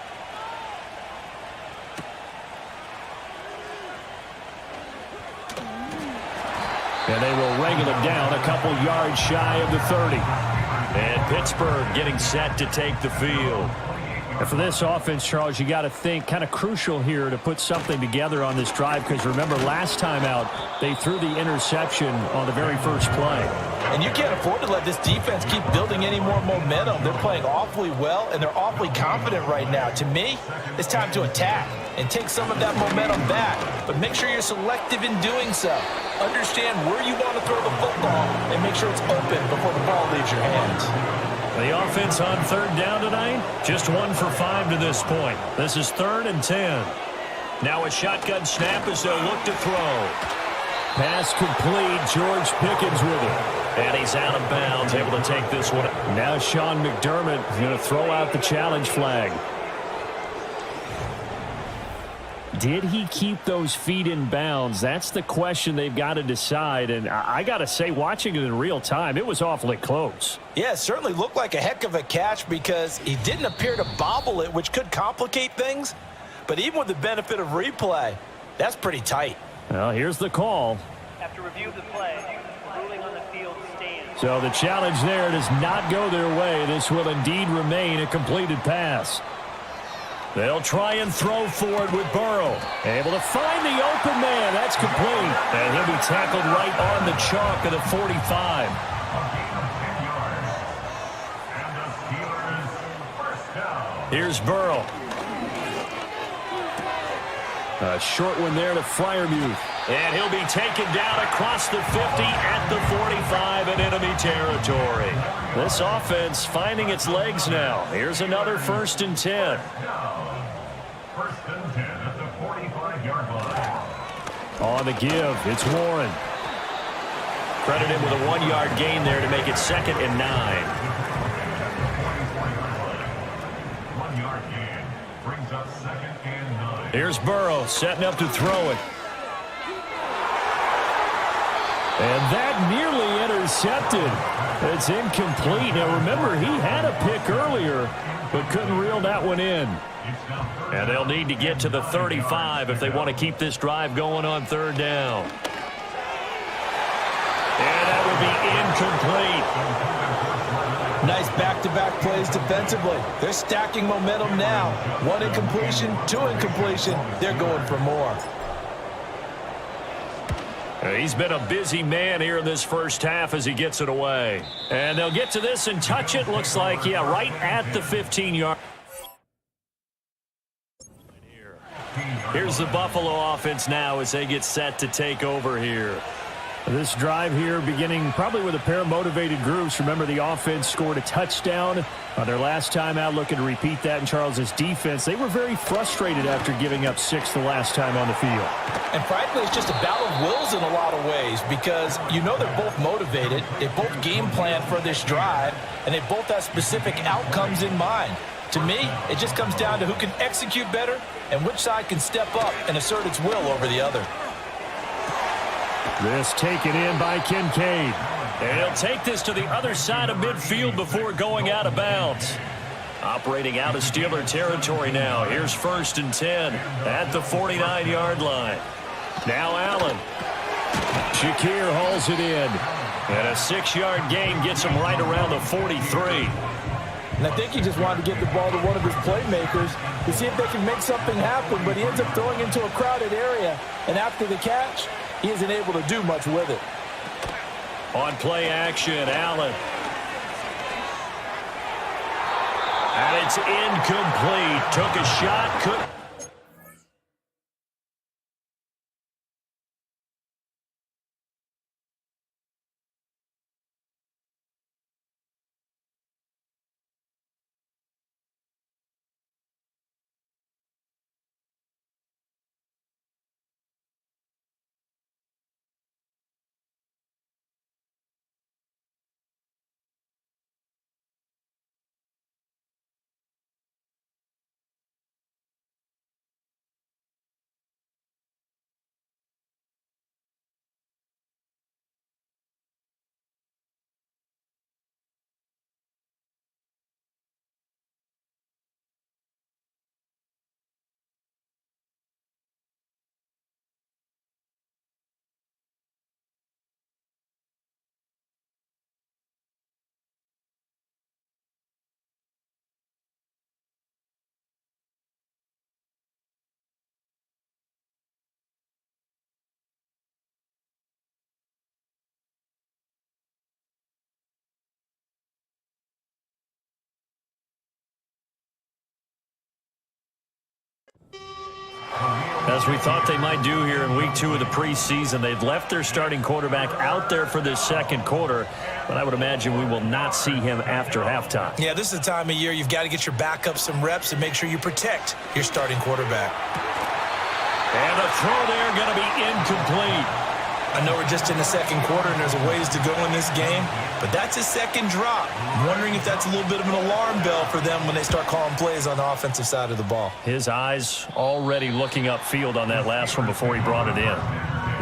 And they will wrangle it down a couple yards shy of the 30. And Pittsburgh getting set to take the field. And for this offense, Charles, you got to think kind of crucial here to put something together on this drive because remember last time out they threw the interception on the very first play. And you can't afford to let this defense keep building any more momentum. They're playing awfully well, and they're awfully confident right now. To me, it's time to attack and take some of that momentum back. But make sure you're selective in doing so. Understand where you want to throw the football and make sure it's open before the ball leaves your hands. The offense on 3rd down tonight, just 1 for 5 to this point. This is 3rd and 10. Now a shotgun snap as they'll look to throw. Pass complete. George Pickens with it. And he's out of bounds, able to take this one. Now Sean McDermott is going to throw out the challenge flag. Did he keep those feet in bounds? That's the question they've got to decide. And I got to say, watching it in real time, it was awfully close. Yeah, it certainly looked like a heck of a catch because he didn't appear to bobble it, which could complicate things. But even with the benefit of replay, that's pretty tight. Well, here's the call. After review of the play, ruling on the field stands. So the challenge there does not go their way. This will indeed remain a completed pass. They'll try and throw forward with Burrow. Able to find the open man. That's complete. And he'll be tackled right on the chalk of the 45. Here's Burrow. A short one there to Freiermuth. And he'll be taken down across the 50 at the 45 in enemy territory. This offense finding its legs now. Here's another 1st and 10. 1st and 10 at the 45-yard line. On the give, it's Warren. Credit him with a 1-yard gain there to make it 2nd and 9. 1-yard gain brings up 2nd and 9. Here's Burrow setting up to throw it. And that nearly intercepted. It's incomplete. Now remember, he had a pick earlier, but couldn't reel that one in. And they'll need to get to the 35 if they want to keep this drive going on 3rd down. And that would be incomplete. Nice back-to-back plays defensively. They're stacking momentum now. 1 incompletion, 2 incompletion. They're going for more. He's been a busy man here in this first half as he gets it away. And they'll get to this and touch it. Looks like, yeah, right at the 15-yard. Here's the Buffalo offense now as they get set to take over here. This drive here beginning probably with a pair of motivated groups. Remember, the offense scored a touchdown on their last time out, looking to repeat that in Charles' defense. They were very frustrated after giving up 6 the last time on the field. And frankly, it's just a battle of wills in a lot of ways because you know they're both motivated. They both game plan for this drive, and they both have specific outcomes in mind. To me, it just comes down to who can execute better and which side can step up and assert its will over the other. This taken in by Kincaid. And he'll take this to the other side of midfield before going out of bounds. Operating out of Steeler territory now. Here's 1st and 10 at the 49-yard line. Now Allen. Shakir hauls it in. And a 6-yard gain gets him right around the 43. And I think he just wanted to get the ball to one of his playmakers to see if they can make something happen, but he ends up throwing into a crowded area. And after the catch, he isn't able to do much with it. On play action, Allen. And it's incomplete. Took a shot, couldn't. As we thought they might do here in week 2 of the preseason, they've left their starting quarterback out there for this second quarter, but I would imagine we will not see him after halftime. Yeah, this is the time of year you've got to get your backup some reps and make sure you protect your starting quarterback. And the throw there going to be incomplete. I know we're just in the second quarter and there's a ways to go in this game, but that's his second drop. I'm wondering if that's a little bit of an alarm bell for them when they start calling plays on the offensive side of the ball. His eyes already looking upfield on that last one before he brought it in.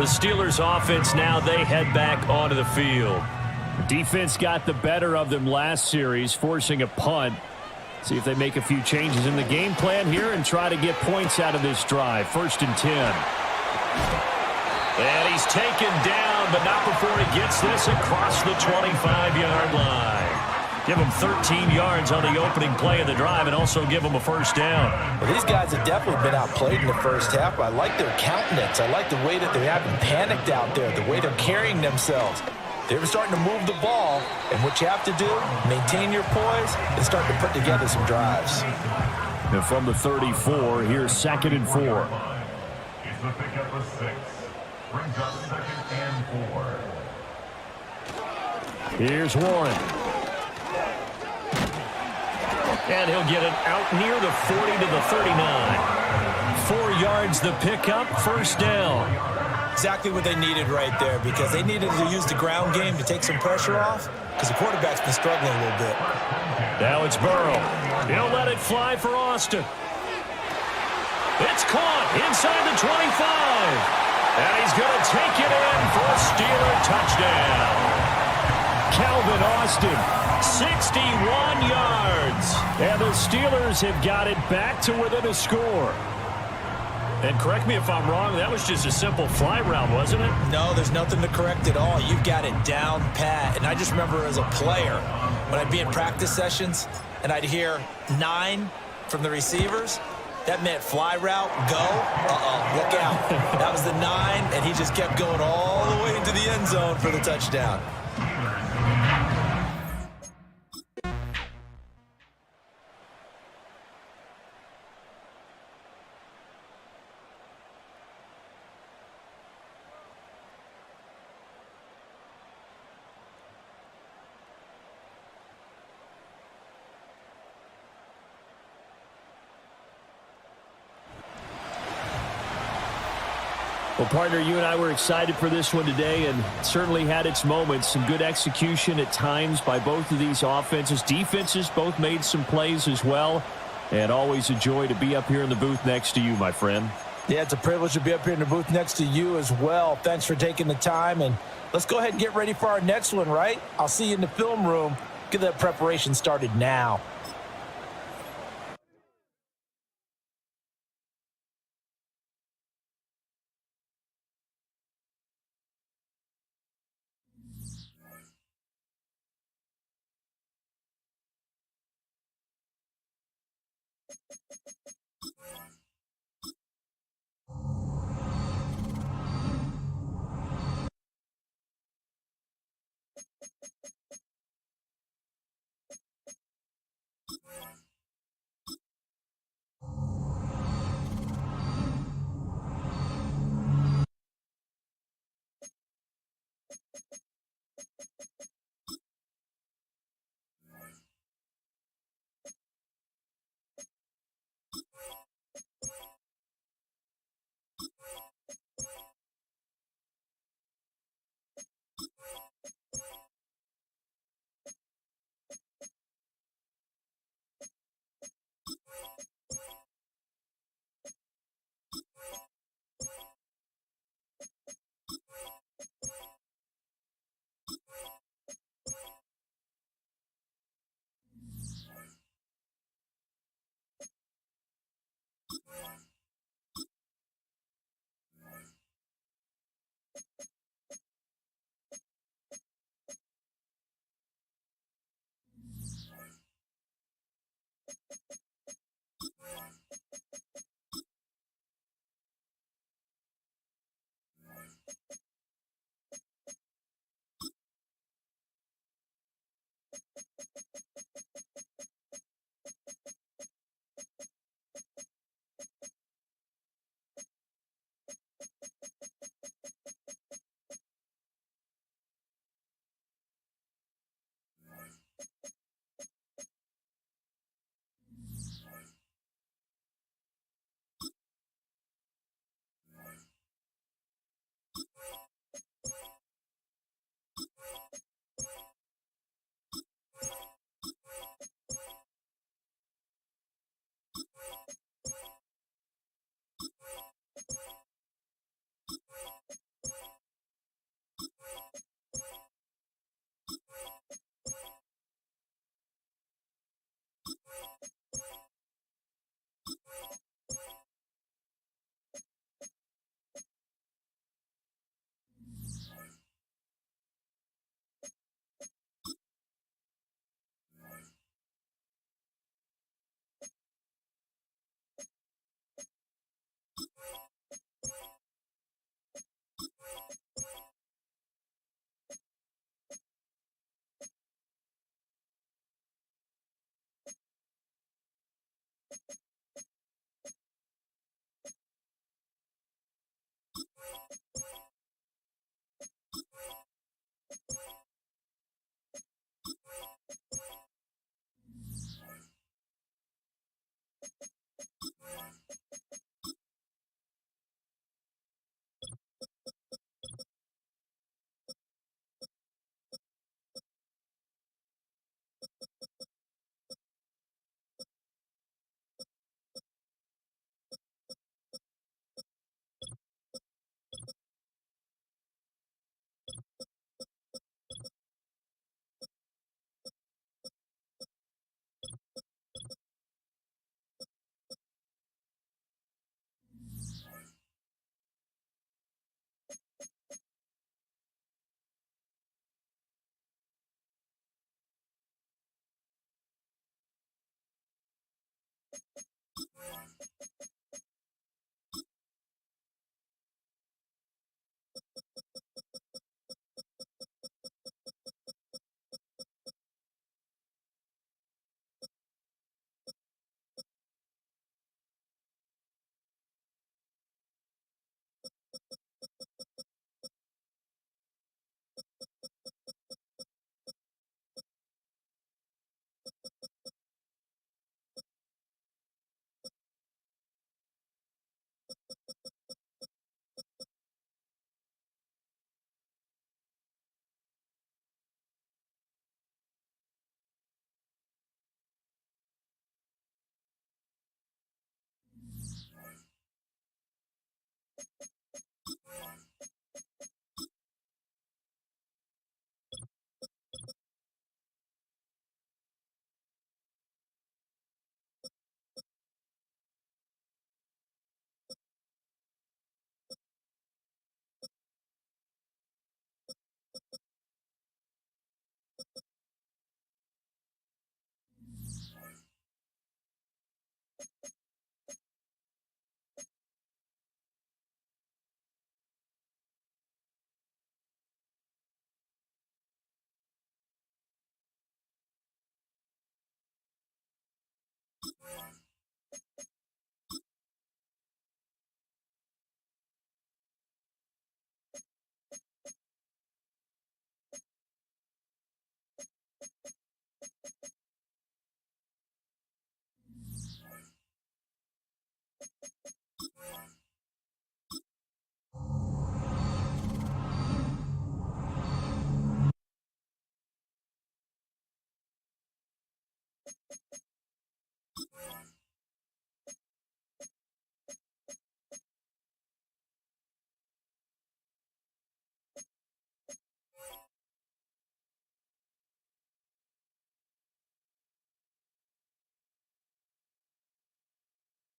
The Steelers offense now, they head back onto the field. Defense got the better of them last series, forcing a punt. See if they make a few changes in the game plan here and try to get points out of this drive. 1st and 10. And he's taken down, but not before he gets this across the 25-yard line. Give him 13 yards on the opening play of the drive and also give him a first down. Well, these guys have definitely been outplayed in the first half. I like their countenance. I like the way that they haven't panicked out there, the way they're carrying themselves. They're starting to move the ball, and what you have to do, maintain your poise and start to put together some drives. And from the 34, here's 2nd and 4. It's the pickup of 6. Brings up 2nd and 4. Here's Warren. And he'll get it out near the 40 to the 39. 4 yards the pickup, first down. Exactly what they needed right there because they needed to use the ground game to take some pressure off because the quarterback's been struggling a little bit. Now it's Burrow. He'll let it fly for Austin. It's caught inside the 25. And he's going to take it in for a Steeler touchdown. Calvin Austin, 61 yards. And the Steelers have got it back to within a score. And correct me if I'm wrong, that was just a simple fly route, wasn't it? No, there's nothing to correct at all. You've got it down pat. And I just remember as a player, when I'd be in practice sessions and I'd hear 9 from the receivers, that meant fly route, go, look out. That was the 9, and he just kept going all the way into the end zone for the touchdown. Well, partner, you and I were excited for this one today and certainly had its moments. Some good execution at times by both of these offenses. Defenses both made some plays as well. And always a joy to be up here in the booth next to you, my friend. Yeah, it's a privilege to be up here in the booth next to you as well. Thanks for taking the time. And let's go ahead and get ready for our next one, right? I'll see you in the film room. Get that preparation started now. You